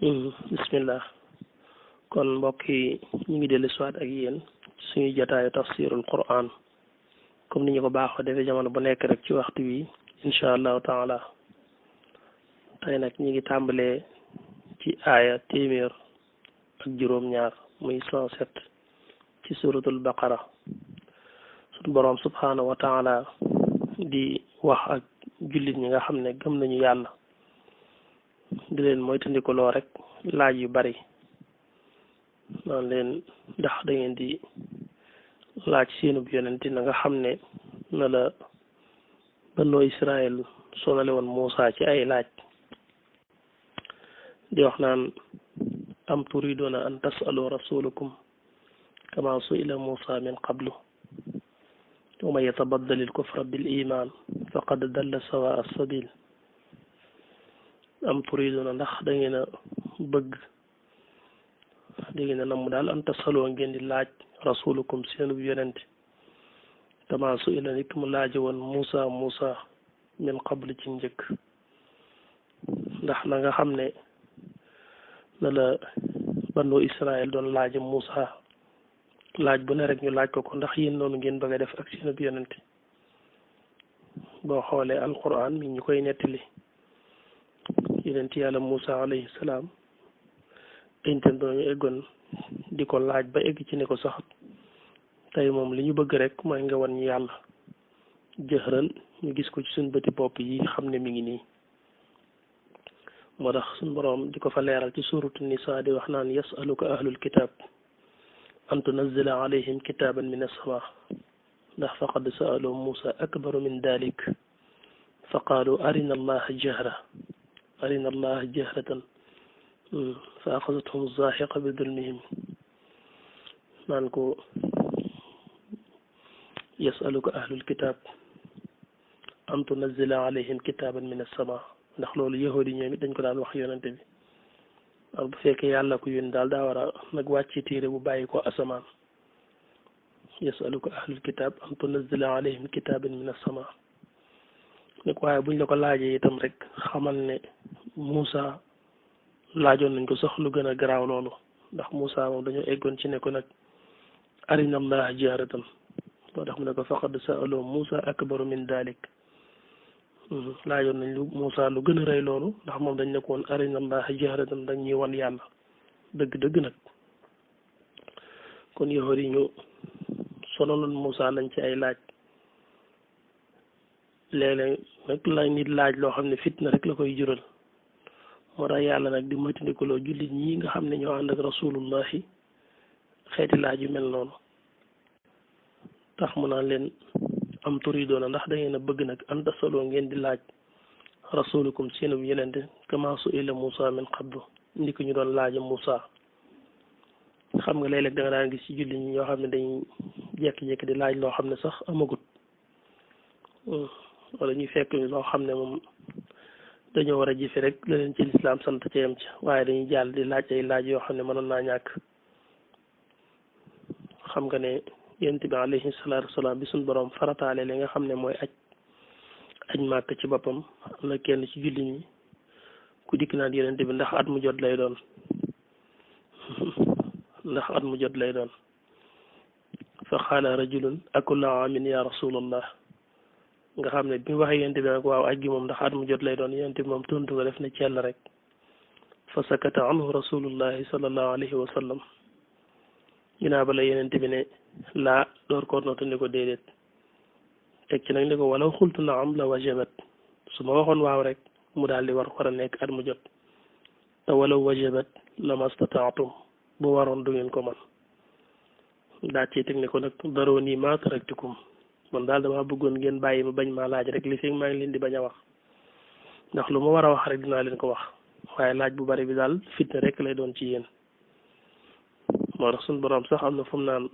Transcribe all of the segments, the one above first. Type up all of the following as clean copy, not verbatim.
bismillah kon mbokk yi ñu ngi dellu siwaat ak yéen suñu jotaayu tafsirul quran comme ni ñu ko baaxoo defee jamono bu nekk rek ci waxtu wi incha allahu taala tey nag ñu ngi tàmbalee ci aaya téeméer ak juróom-ñaar muy 107 ci suratul baqara suñu boroom subhanahu wa taala di wax ak jullit ñi nga xam ne gëm nañu yàlla di leen moytandikuloo rek laaj yu bari naan leen ndax da ngeen di laaj seenub yonenti na nga xam ne na la bannoo Israël sonale woon Muusa ci ay laaj di wax naan am turiduna an tasalu rasulakum kama suila Muusa min qablu wa man yatabaddal il kufra bil iman faqad dalla sawa as-sabil am turiduna ndax da ngeen a bëgg da ngeen a namm daal an tasaloo ngeen di laaj rasulukum seenub yonente kama su ila nit mu laaje woon Muusa min qabl ci njëkk ndax na nga xam ne na la banu Israël doon laaje Muusa laaj bu ne rek ñu laaj ko ndax yéen noonu ngeen bëgg a def ak seenub yonente boo xoolee alquran mi ñu koy nettali yonent yàlla Muusa alayhi salaam inten dooñu eggoon di ko laaj ba egg ci ne ko sax tey moom li ñu bëgg rek mooy nga wan ñu yàlla jëxëral ñu gis ko ci suñ bëti bopp yi xam ne mi ngi nii moo tax suñ boroom di ko fa leeral ci suuratu nisaa di wax naan yasaluka ahlul kitab an tunazzila alayhim kitaban min as-samaa ndax faqad sa'alu Muusa akbaru min dalik fa qaalu arina allaha jahratan fa axazathum zaahiqa bi dulmihim naan ko yasaluka ahlul kitab an tunazzila alayhim kitaban min as-samaa ndax loolu yahudi ñoom it dañ ko daan wax yonente bi ak bu fekkee yàlla ko yónni daal daa war a nag wàcce téere bu bàyyi ko asamaan yasaluka ahlul kitab an tunazzila alayhim kitaban min as-samaa nag waaye buñ la ko laajee itam rek xamal ne Muusa laajoon nañ ko sax lu gën a garaaw loolu ndax Muusa moom dañoo eggoon ci ne ko nag arina allaha jahratan moo tax mu ne ko faqad sa'alu Muusa akbaru min dalik laajoon nañ lu Muusa lu gën a rëy loolu ndax moom dañ ne ko woon arina allaha jahratan dañ ñuy wan yàlla dëgg nag kon yahood yi ñu sonaloon Muusa lañ ci ay laaj léeg-léeg nag la nit laaj loo xam ne fitna rek la koy jural moo tax yàlla nag di moytandikuloo jullit ñi nga xam ne ñoo ànd ak rasulullahi xeeti laaj yu mel noonu tax mu naan leen am turidoona ndax da ngeen a bëgg nag an tasaloo ngeen di laaj rasulukum seenub yenente kama su'ila Muusa min qablu ndi ko ñu doon laaja Muusa xam nga léeg-léeg da nga daan gis ci jullit ñi ñoo xam ne dañuy jekki-jekki di laaj loo xam ne sax amagut wala ñuy fekk loo xam ne moom dañoo war a jëfe rek la leen ci lislaam sant ca yem ci waaye dañuy jàll di laaj ay laaj yoo xam ne mënoon naa ñàkk xam nga ne yonent bi alayhi salaatu wasalaam bi suñ boroom farataale li nga xam ne mooy aj màkk ci boppam am na kenn ci julli ñi ku dikk naan yonent bi ndax at mu jot lay doon fa qaala rajulun akulla aamin ya rasulallah nga xam ne bi mu waxee yonent bi nag waaw aj gi moom ndax at mu jot lay doon yonent bi moom tontu ko def na cell rek fa sakata anhu rasulullahi sallallahu alayhi wa sallam ginnaaw ba la yonent bi ne laa door koo nootu ni ko déedéet teg ci nag ni ko walaw xultu naam la wajabat su ma waxoon waaw rek mu daal di war a nekk at mu jot te walaw wajabat lama stataatum bu waroon du ngeen ko man daa ci teg ni ko nag daroo nii maa taraktukum man daal damaa bëggoon ngeen bàyyi ma bañ maa laaj rek li fi maa ngi leen di bañ a wax ndax lu ma war a wax rek dinaa leen ko wax waaye laaj bu bari bi daal fitna rek lay doon ci yéen moo tax suñu borom sax am na fu mu naan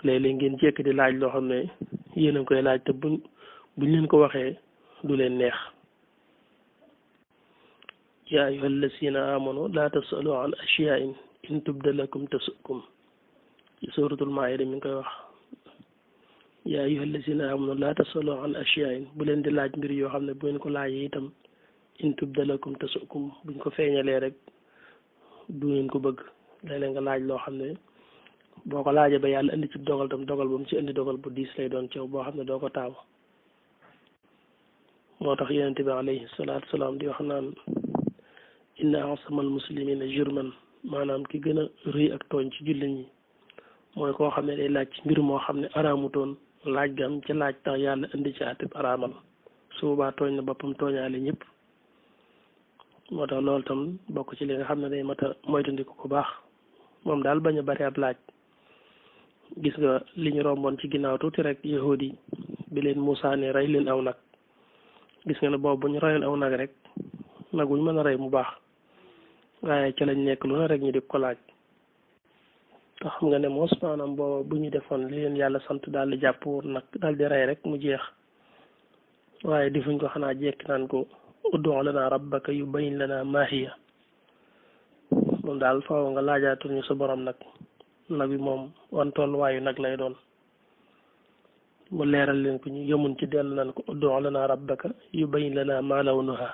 léeg-léeg ngeen jekk di laaj loo xam ne yéen a ngi koy laaj te buñ leen ko waxee du leen neex yaa ayyuhal lazina amanu laa tasalu an ashyaa'in in tubda lakum tasukum ci suratul maa'ida mi ngi koy wax yaa ayyuhal lazina amanu laa tasalu an ashyaa'in bu leen di laaj mbir yoo xam ne bu ngeen ko laajee itam in tubda lakum tasukum buñ ko feeñalee rek du ngeen ko bëgg léeg-léeg nga laaj loo xam ne boo ko laajee ba yàlla indi ci dogal tam dogal ba mu ci indi dogal bu diis lay doon ci yow boo xam ne doo ko taamu moo tax yonent bi alayhi salaatu salaam di wax naan inna asamal muslimina jurman maanaam ki gën a rëy ak tooñ ci jullit ñi mooy koo xam ne day laaj ci mbir moo xam ne araamutoon laaj gam ci laaj tax yàlla indi ci àtteb araamal su boobaa tooñ na boppam tooñaale ñëpp moo tax loolu tam bokk ci li nga xam ne day mat a moytandiku ko baax moom daal bañ a bari ab laaj gis nga li ñu romboon ci ginnaaw tuuti rek yahudi bi leen Muusaa ne rey leen aw nag gis nga ne boobu bu ñu reyoon aw nag rek nag wuñ mën a rey mu baax waaye ca lañ nekk lu na rek ñu di ko laaj te xam nga ne moos maanaam booba bu ñu defoon li leen yàlla sant daal di jàpp nag daal di rey rek mu jeex waaye defuñ ko xanaa jekki naan ko ud'u lanaa rabbaka yubayyin lanaa maa hiya moom daal faaw nga laajaatul ñu sa borom nag bi moom wan tolluwaayu nag lay doon mu leeral leen ko ñu yëmun ci dellu naan ko ud'u lanaa rabbaka yubayyin lanaa maa lawnuhaa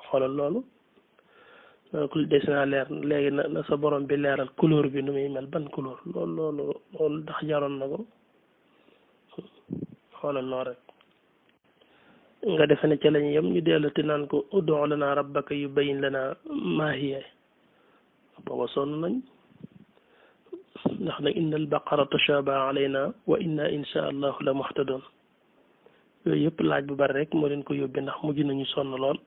xoolal loolu ku des naa leer léegi na sa borom bi leeral couleur bi nu muy mel ban couleur loolu ndax jaroon na ko xoolal lool rek nga defe ne ca lañu yem ñu dellu te naan ko ud'u lanaa rabbaka yubayyin lanaa maa hiya booba sonn nañ ndax nag inna al baqara tashabaha alayna wa inna insha allahu la muhtadun yooyu yëpp laaj bu bari rek moo leen ko yóbbee ndax mujj nañu sonn lool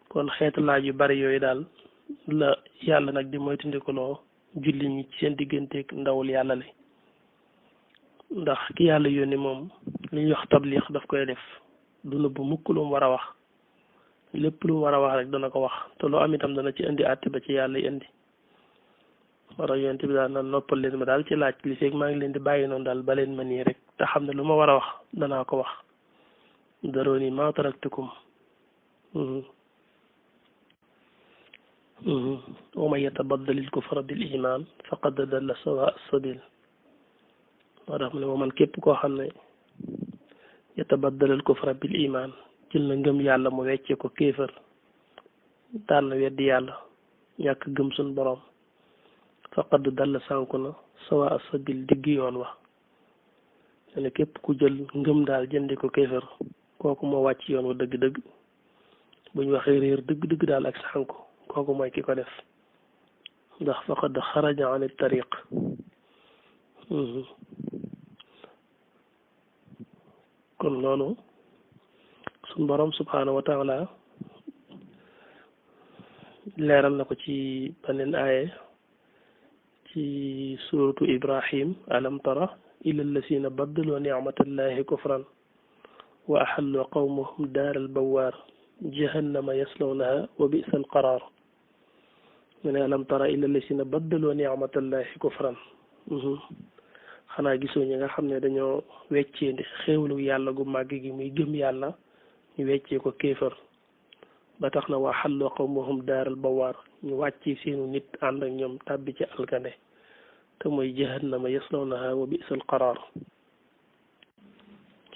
kon xeetu laaj yu bari yooyu daal la yàlla nag di moytandikuloo julli ñi ci seen digganteeg ndawul yàlla li ndax ki yàlla yónni moom li ñuy wax tabliix daf koy def du nëbb mukk lu mu war a wax lépp lu mu war a wax rek dana ko wax te loo am itam dana ci indi àtte ba ci yàlla indi war a yonent bi daal na noppal leen ma daal ci laaj li feeg maa ngi leen di bàyyi noonu daal ba leen ma nii rek te xam ne lu ma war a wax danaa ko wax darooni maa taraktukum wa man yatabaddalil kufra bil iman faqad dalla sawa sabil moo tax mu ne man képp koo xam ne yatabaddalil kufra bil iman jël na ngëm yàlla mu wecce ko kéefër daan na weddi yàlla ñàkk gëm suñ borom faqad dalla sànku na sawa sabil digg yoon wax ne képp ku jël ngëm daal jëndi ko kéefër kooku moo wàcc yoon wa dëgg-dëgg bu ñu waxee réer dëgg-dëgg daal ak sànku kooku mooy ki ko def ndax faqad xaraja an tariq kon loolu suñ borom subhanahu wa taala leeral na ko ci beneen aaye ci suratu ibrahim alam tara ila allasina baddalu nicmatallahi kufran wa axallu qawmahum daaral bawaar jahannama yaslawnaha wa bisa alqaraar mu ne alam tara ila allasina baddalu nicmatallahi kufran xanaa gisoo ñi nga xam ne dañoo weccee xéewlu yàlla gu màgg gi muy gëm yàlla ñu weccee ko kéefër ba tax na waa xallu qawmahum daaral bawaar ñu wàcci seenu nit ànd ak ñoom tàbbi ci alkande te mooy jahannama yaslawnaha wa bisal qaraar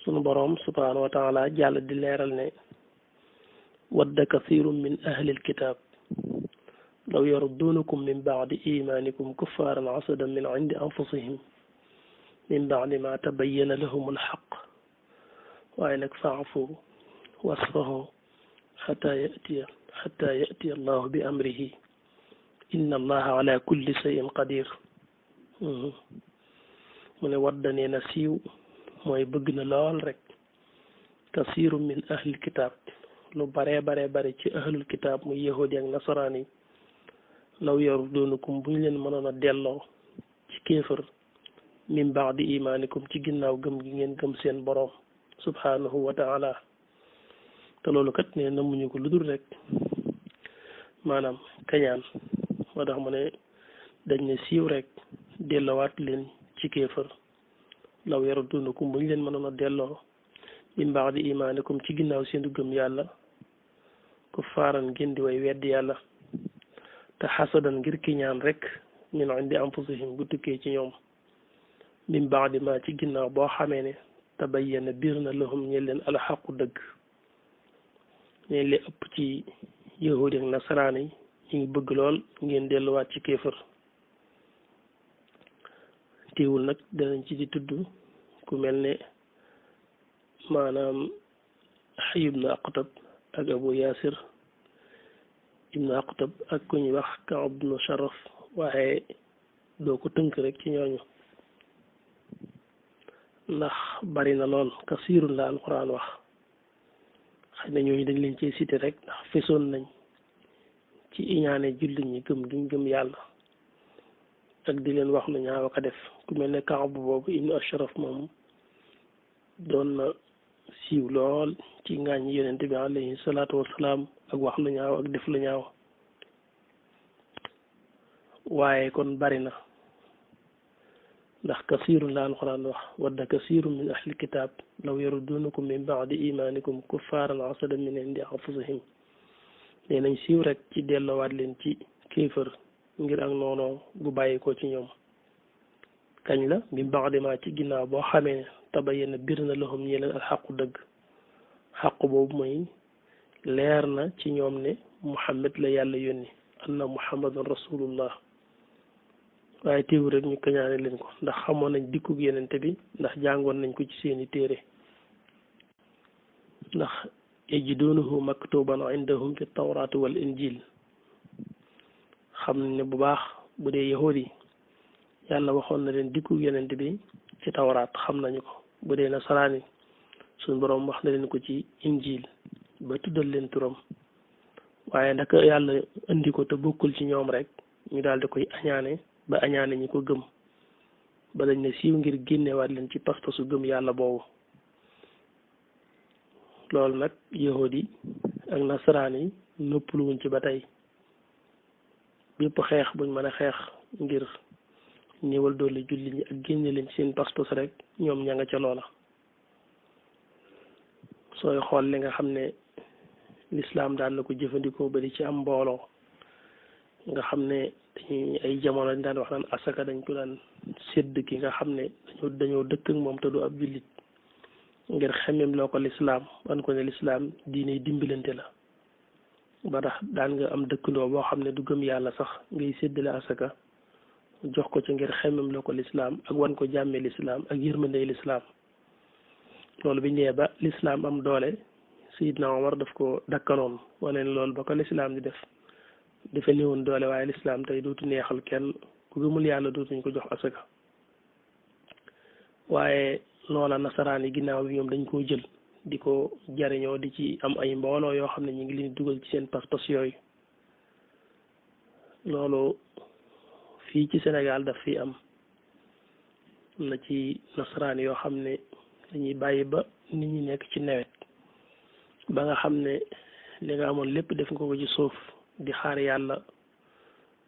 sunu boroom subhaanahu wa taala jàll di leeral ne wadda kathirun min ahlil kitaab law yarudduunakum min baadi imaanikum kuffaaran hasadan min indi anfusihim min baadi ma tabayyana lahum alxaq waaye nag faafu wasfahu xataa yatiya allahu bi amrihi inna allaha ala kulli shay'in qadir mu ne wadda nee na siiw mooy bëgg na lool rek kasiru min ahlil kitaab lu bare ci ahlul kitaab muy yahudi ak nasaraan yi law yarudduunakum bu ñu leen mënoon a delloo ci kéefër min baadi imaanikum ci ginnaaw gëm gi ngeen gëm seen boroom subhanahu wa taala te loolu kat ne namuñu ko lu dul rek maanaam kañaan moo tax mu ne dañ ne siiw rek delloowaat leen ci kéefër law yarudduunakum bu ñu leen mënoon a delloo min baadi imaanikum ci ginnaaw seen gëm yàlla kuffaaran ngeen di way weddi yàlla te xasadan ngir kiñaan rek min indi anfusihim gu tukkee ci ñoom min baadi ma ci ginnaaw boo xamee ne tabayyana biir na lahum ñeen leen alxaqu dëgg ñeen li ëpp ci yahudi ak nasaraan yi ñu ngi bëgg lool ngeen delluwaat ci kéefër teewul nag danañ ci di tudd ku mel ne maanaam Hayy ibn Aqtab ak Abu Yasir ibn Aqtab ak ku ñuy wax Kaab ibn Sharaf waaye doo ko tënk rek ci ñooñu ndax bari na lool kasiirun la alquran wax xëy na ñooñu dañ leen cee cité rek ndax fesoon nañ ci iñaane jullit ñi gëm duñ gëm yàlla ak di leen wax lu ñaaw a def ku mel ne Kaab boobu ibn Ashraf moom doon na siiw lool ci ngaañ yonent bi alayhi salaatu wasalaam ak wax lu ñaaw ak def lu ñaaw waaye kon bari na ndax kasiirun la alquran wax wadda kasiirun min ahli kitaab law yarudduunakum min ba'di imaanikum kuffaaran hasadan min indi anfusihim nee nañ siiw rek ci delloowaat leen ci kéefër ngir ak noonoo gu bàyyi ko ci ñoom kañ la min ba'di ma ci ginnaaw boo xamee ne tabayyana bir na lahum ñi leen al xaqu dëgg xaqu boobu mooy leer na ci ñoom ne Muhammad la yàlla yónni anna Muhammadan rasulullah waaye teewu rek ñu kañaane leen ko ndax xamoon nañ dikkug yenente bi ndax jàngoon nañ ko ci seeni téere ndax yajidunahu maktuban indahum fi tawraat wal injil xam nañ ne bu baax bu dee yahuud yi yàlla waxoon na leen dikkug yenente bi ci tawraat xam nañu ko bu dee nasaraan yi suñ boroom wax na leen ko ci injil ba tuddal leen turam waaye ndaka yàlla indi ko te bokkul ci ñoom rek ñu daal di koy añaane ba añaane ñi ko gëm ba dañ ne siiw ngir génnewaat leen ci pas-pasu gëm yàlla boobu loolu nag yahuud yi ak nasaraan yi noppaluwuñ ci ba tey bépp xeex buñ mën a xeex ngir néewal doole julli ñi ak génne leen ci seen pas-pas rek ñoom ña nga ca loola sooy xool li nga xam ne lislaam daan na ko jëfandikoo ba di ci am mbooloo nga xam ne dañuy ay jamono dañ daan wax naan asaka dañ ko daan sédd ki nga xam ne dañoo dëkk ak moom te du ab jullit ngir xemem loo ko lislaam wan ko ne lislaam diine dimbalante la ba tax daan nga am dëkkandoo boo xam ne du gëm yàlla sax ngay séddale asaka jox ko ci ngir xemem loo ko lislaam ak wan ko jàmme lislaam ak yërmandey lislaam loolu bi ñëwee ba lislaam am doole Seydina Omar daf ko dakkanoon wane ne loolu ba ko lislaam di def dafa néewoon doole waaye lislaam tey dootu neexal kenn ku gëmul yàlla dootuñ ko jox asaka waaye loola nasaraan yi ginnaaw bi ñoom dañ koo jël di ko jariñoo di ci am ay mbooloo yoo xam ne ñu ngi leen dugal ci seen pas-pas yooyu loolu fii ci Sénégal daf fi am na ci nasaraan yoo xam ne dañuy bàyyi ba nit ñi nekk ci nawet ba nga xam ne li nga amoon lépp def nga ko ci suuf di xaar yàlla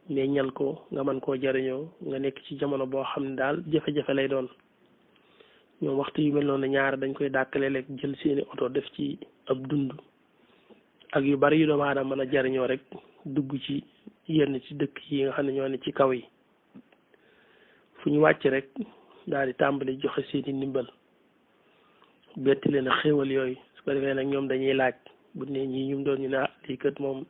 meññal ko nga mën koo jariñoo nga nekk ci jamono boo xam ne daal jafe-jafe lay doon ñoom waxtu yu mel noonu ñaar dañ koy dàkkale rek jël seeni oto def ci ab dund ak yu bari yu doomu aadama mën a jariñoo rek dugg ci yenn ci dëkk yi nga xam ne ñoo ne ci kaw yi fu ñu wàcc rek daal di tàmbali joxe seeni ndimbal betti leen a xéewal yooyu su ko defee nag ñoom dañuy laaj bu ne ñii ñum doon ñu ne lii kat moom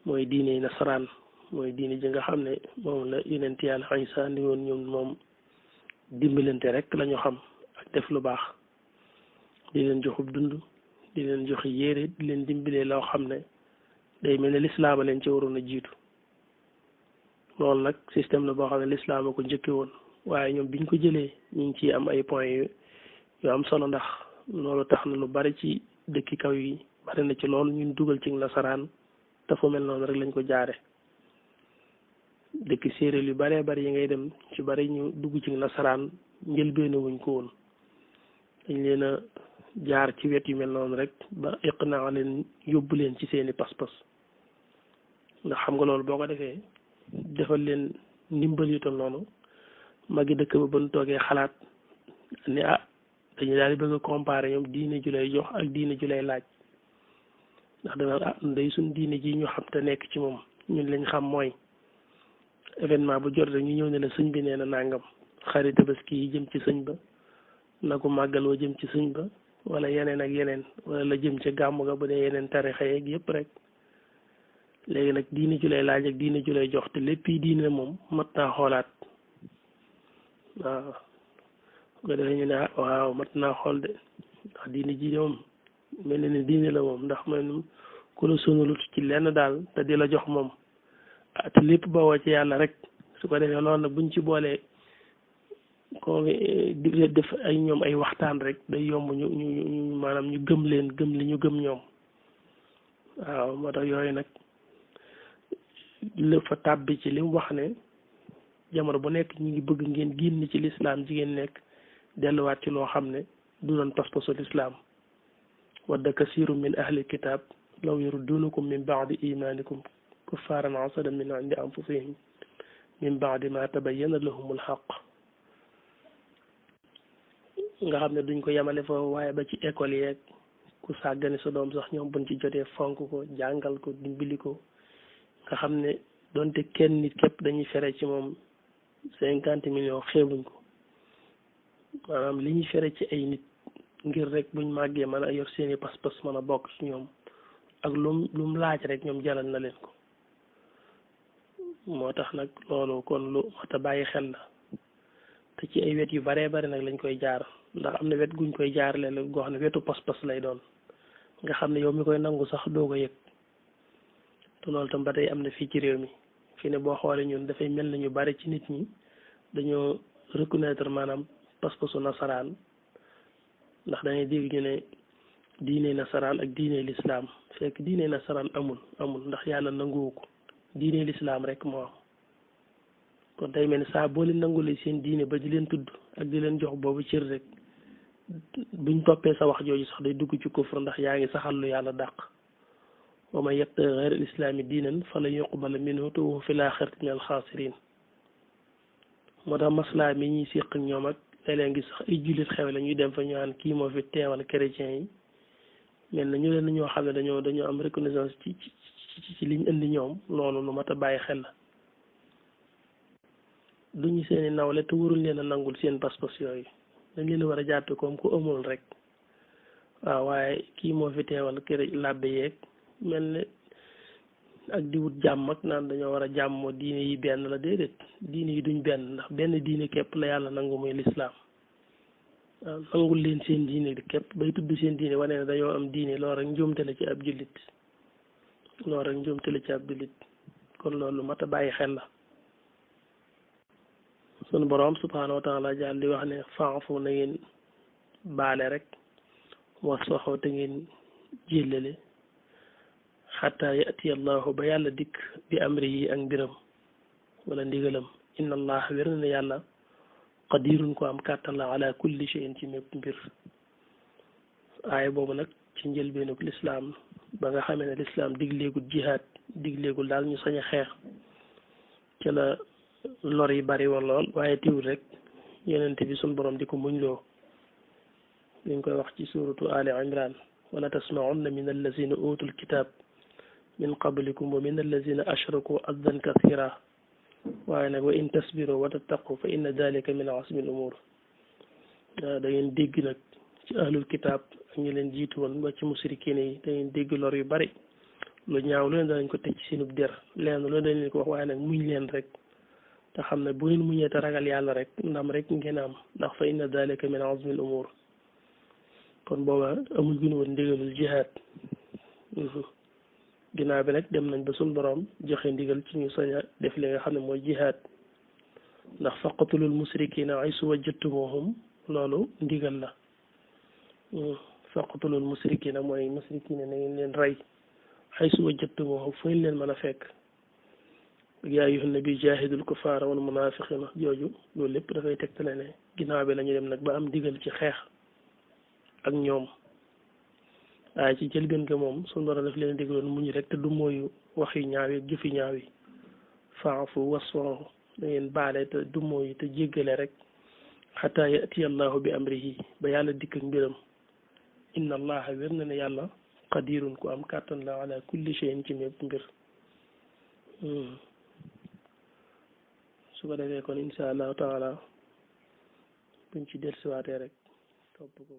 mooy diine nasaraan mooy diine ji nga xam ne moom la yonent yàlla Isaa andi woon ñoom moom dimbalante rek la ñu xam ak def lu baax di leen joxub dund di leen joxe yére di leen dimbalee loo xam ne day mel ne lislaama leen ci waroon a jiitu loolu nag système la boo xam ne lislaama ko njëkke woon waaye ñoom biñ ko jëlee ñu ngi ciy am ay points yu am solo ndax loolu tax na lu bari ci dëkki kaw yi bari na ci loolu ñun dugal ci nasaraan te fu mel noonu rek lañ ko jaare dëkk séeréer yu baree bari yi ngay dem ci bari ñu dugg ci nasaraan njëlbéenu wuñ ko woon dañ leen a jaar ci wet yu mel noonu rek ba iqnaa leen yóbbu leen ci seeni pas-pas ndax xam nga loolu boo ko defee defal leen ndimbal yu toll noonu magi dëkk ba nu toogee xalaat ne dañu daal di bëgg a comparer ñoom diine ju lay jox ak diine ju lay laaj ndax dana ndey suñ diine ji ñu xam te nekk ci moom ñun lañ xam mooy événement bu jot rek ñu ñëw ne la sëñ bi nee na nangam xarit tabaski yi jëm ci sëñ ba na ko màggal wa jëm ci sëñ ba wala yeneen ak yeneen wala la jëm ca gàmmu ga bu dee yeneen tarixa yeeg yëpp rek léegi nag diine ju lay laaj ak diine ju lay jox te lépp yi diine moom mat naa xoolaat waaw bu ko defee ñu ne waaw mat naa xool de ndax diine ji moom mel na ne diine la moom ndax man ku la sonalut ci lenn daal te di la jox moom te lépp bawoo ci yàlla rek su ko defee loolu nag buñ ci boolee ko di def ay ñoom ay waxtaan rek day yomb ñu maanaam ñu gëm leen gëm li ñu gëm ñoom waaw moo tax yooyu nag lépp fa tàbbi ci li mu wax ne jamono bu nekk ñi ngi bëgg ngeen génn ci lislaam ji ngeen nekk delluwaat ci loo xam ne du doon pas-pasu lislaam wadda kasiru min ahli kitab law yurdunukum min baadi imanikum kuffaaran hasadan min indi anfusihim min baadi ma tabayyana lahumul haqq nga xam ne duñ ko yemale foofu waaye ba ci école yeeg ku sàggane sa doom sax ñoom buñ ci jotee fonk ko jàngal ko dimbali ko nga xam ne donte kenn nit képp dañuy fere ci moom 50 millions xeebuñ ko maanaam li ñuy fere ci ay nit ngir rek buñ màggee mën a yor seeni pas-pas mën a bokk ci ñoom ak lum laaj rek ñoom jalal na leen ko moo tax nag loolu kon lu mat a bàyyi xel la te ci ay wet yu baree bari nag lañ koy jaar ndax am na wet guñ koy jaarale la goo xam ne wetu pas-pas lay doon nga xam ne yow mi koy nangu sax doo ko yëg te loolu tam ba tey am na fii ci réew mi fii ne boo xoolee ñun dafay mel na ñu bari ci nit ñi dañoo reconnaître maanaam pas-pasu nasaraan ndax dañuy dégg ñu ne diine nasaraan ak diine lislaam fekk diine nasaraan amul ndax yàlla nanguwu ko diine lislaam rek moo am kon day mel ni saa boo leen nangulee seen diine ba di leen tudd ak di leen jox boobu cër rek buñ toppee sa wax jooju sax day dugg ci kufr ndax yaa ngi saxal lu yàlla dàq wa man yabtaghi ghayra al-islaami diinan falan yuqbala minhu wa huwa fil aaxirati minal xaasiriin moo tax maslaa mi ñuy séq ñoom ak léeg-léeg ngi sax ay jullit xew la ñuy dem fa ñu naan kii moo fi teewal chrétien yi mel na ñu leen ñoo xam ne dañoo am reconnaissance ci liñ indi ñoom loolu lu mat a bàyyi xel la duñu seeni nawle te warul leen a nangul seen pas-pas yooyu dañ leen war a jàppe comme ku amul rek waaw waaye kii moo fi teewal kër làbbe yeeg mel ne ak di wut jàmm ak naan dañoo war a jàmmoo diine yi benn la déedéet diine yi duñ benn ndax benn diine képp la yàlla nangu muy lislaam waaw nangul leen seen diine bi képp bay tudd seen diine wane ne dañoo am diine loolu rek njuumte la ci ab jullit kon loolu mat a bàyyi xel la sunu boroom subhaanahu wa taala jàll di wax ne fa'fu na ngeen baale rek wasfahu te ngeen jéllale xataa yati allahu ba yàlla dikk bi amri yi ak mbiram wala ndigalam inna allah wér na ne yàlla qadirun ko am kàttan la ala kulli shay'in ci mépp mbir aaya boobu nag ci njëlbeenug lislaam ba nga xamee ne lislaam digleegul jihaad digleegul daal ñu sañ a xeex ca la lor yi bari woon lool waaye tiwul rek yonente bi sun borom di ko muñ loo ñu ngi koy wax ci suratu ali imran wala tasmaunna min allazina utul kitab min qablikum wa min allazina ashraku addan kathira waaye nag wa in tasbiru wa tattaqu fa inna dalika min asmi al umur da ngeen dégg nag ci ahlul kitab ak ñu leen jiitu woon ba ci musrikin yi da ngeen dégg lor yu bari lu ñaaw lu leen danañ ko teg ci seenub der leen lu dañ leen ko wax waaye nag muñ leen rek te xam ne bu ngeen muñee te ragal yàlla rek ndam rek ngeen am ndax fa inna dalika min azmi al umur kon booba amul gën woon ndigalul jihaad ginnaaw bi nag dem nañ ba suñ borom joxe ndigal ci ñu sañ a def li nga xam ne mooy jihaad ndax faqatulul musrikina aysu wajadtumuhum loolu ndigal la faqatulul musrikina mooy musrikina na ngeen leen rey aysu wajadtumuhum fu ngeen leen mën a fekk yaa ayyuhan nabi jaahidul kufaara wal munaafiqiina jooju loolu lépp dafay tegtale ne ginnaaw bi la ñu dem nag ba am ndigal ci xeex ak ñoom waaye ci jëlbeen ga moom suñu borom daf leen digaloon muñ rek te du mooyu wax yu ñaaw yi ak jëf yu ñaaw yi fa'fu wasfahu da ngeen baale te du mooyu te jéggale rek xataa ya'tiya allahu bi amrihi ba yàlla dikk ak mbiram inna allaha wér na ne yàlla qadirun ku am kàttan la ala kulli shay'in ci mépp mbir su ko defee kon insha allahu taala buñ ci dellusiwaatee rek topp ko